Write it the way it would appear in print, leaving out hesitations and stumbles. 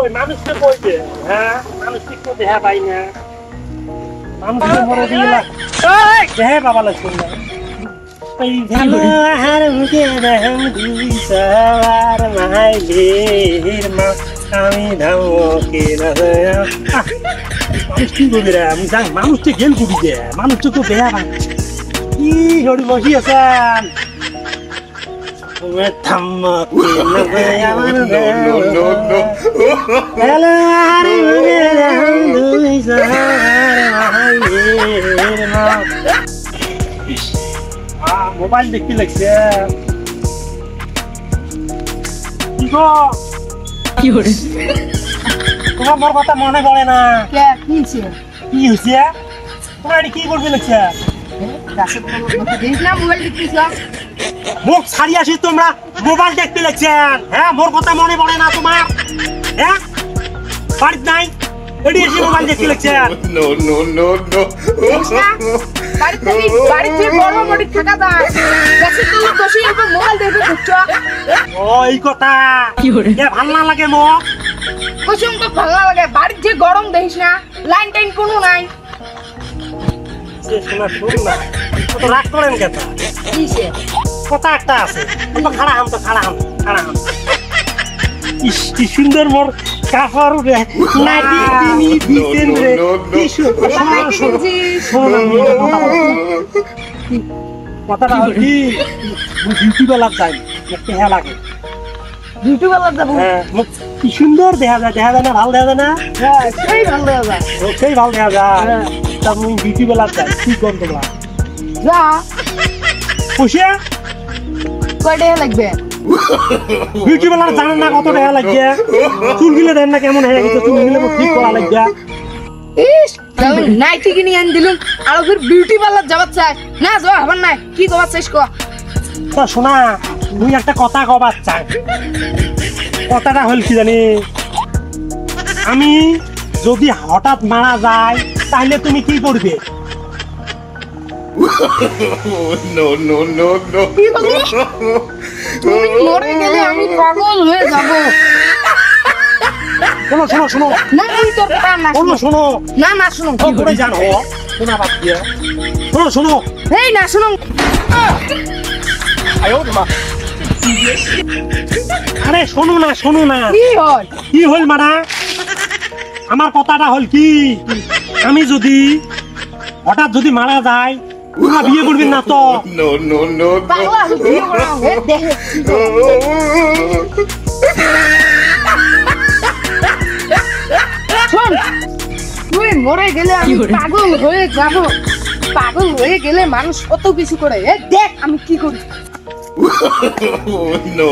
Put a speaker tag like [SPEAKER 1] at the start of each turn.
[SPEAKER 1] কই মানুষকে কই দে হ্যাঁ মানুষকে কই দেখা পাই না মানুষকে মরে দিলা এই দেহে বাবা লাগছে না এই ভালো আহার মুখে রহম দুই সওয়ার মাইলের মা আমি ধমকে না মানুষ কি করবি রে আমি জান মানুষকে গেল করবি দে মানুষকে তো দেখা পাই কি হরি বসি আছেন मैं थमके न गया
[SPEAKER 2] no
[SPEAKER 1] हेलो हरे मुझे हम दूई सहारे मोबाइल देखी लगছে কি গো
[SPEAKER 3] কি হরে
[SPEAKER 1] তোমার মোর কথা মনে পড়ে না
[SPEAKER 3] কে কি হইছে
[SPEAKER 1] কি হইছে তোমরা এটি কি করবে লাগছে
[SPEAKER 3] গাছের মধ্যে দেখ না মোবাইল দেখছিস
[SPEAKER 1] মুখ ছাড়ি আসি তোমরা মোবাইল দেখতে লাগছেন হ্যাঁ মোর কথা মনে পড়ে না তোমার হ্যাঁ বাড়িতে নাই এটি এসে মোবাইল দেখতে লাগছেন
[SPEAKER 2] no
[SPEAKER 3] বাড়িতে বড় বড় থাকা যায় গাছের তলে বসে এরকম মোবাইল দেখে ঘুরছো
[SPEAKER 1] ও এই কথা
[SPEAKER 3] কি হরে
[SPEAKER 1] এ ভাল না লাগে মো
[SPEAKER 3] কুসুম তো ভালো লাগে বাড়ির যে গরম দেখিস না লাইন টাইন কোনো নাই
[SPEAKER 1] সে শোনা শুন না তো রাগ করেন কেন
[SPEAKER 3] কিসে
[SPEAKER 1] কথা একটা আছে তো খাড়া হাম ইস কি সুন্দর মোর কাফার রে নাইটি তিনি দিতেন রে কি সুন্দর কথাটা কি বিউটি বেলা যাই একটু হ্যাঁ লাগে
[SPEAKER 3] বিউটি পার্লার যাবো
[SPEAKER 1] হ্যাঁ কি সুন্দর দেখা যায় না ভালো দেখা যায় না
[SPEAKER 3] হ্যাঁ সেই ভালো যায়
[SPEAKER 1] সেই ভালো দেখা যায় তা মুই বিউটি বেলা যাই কি করব তোমরা
[SPEAKER 3] যা
[SPEAKER 1] খুশি
[SPEAKER 3] কয় টাকা লাগবে
[SPEAKER 1] বিউটি বেলার জানেন না কত টাকা লাগে চুলগুলো দেন না কেমন হয়ে গেছে চুলগুলো ঠিক করা লাগবে
[SPEAKER 3] ইস তাহলে নাইটি কিনে আন দিলুম আর ওদের বিউটি পার্লার যাবার চাই না যাওয়া হবার নাই কি কবার চাইস ক
[SPEAKER 1] তা শোনা মুই একটা কথা কবার চাই কথাটা হল কি জানি আমি যদি হঠাৎ মারা যাই তাহলে তুমি কি করবে
[SPEAKER 2] no
[SPEAKER 3] কি বললি তুমি মরে গেলে আমি পাগল হয়ে যাব
[SPEAKER 1] শোনো
[SPEAKER 3] না এই তোর কথা না
[SPEAKER 1] শোনো
[SPEAKER 3] না শুনো
[SPEAKER 1] কি করে জানো শোনা বাদ দিয়ে শোনো
[SPEAKER 3] এই না শুনো
[SPEAKER 1] আরে শোনো না
[SPEAKER 3] কি হয়
[SPEAKER 1] কি হল মারা আমার কথাটা হল কি আমি যদি হঠাৎ যদি মারা যায় তোমরা বিয়ে করবেন না তো
[SPEAKER 2] no
[SPEAKER 3] পাগলা বিয়ে করা হে দেখে শোন তুই মরে গেলে আমি পাগল হয়ে যাব পাগল হয়ে গেলে মানুষ কত কিছু করে এ দেখ আমি কি করি
[SPEAKER 2] no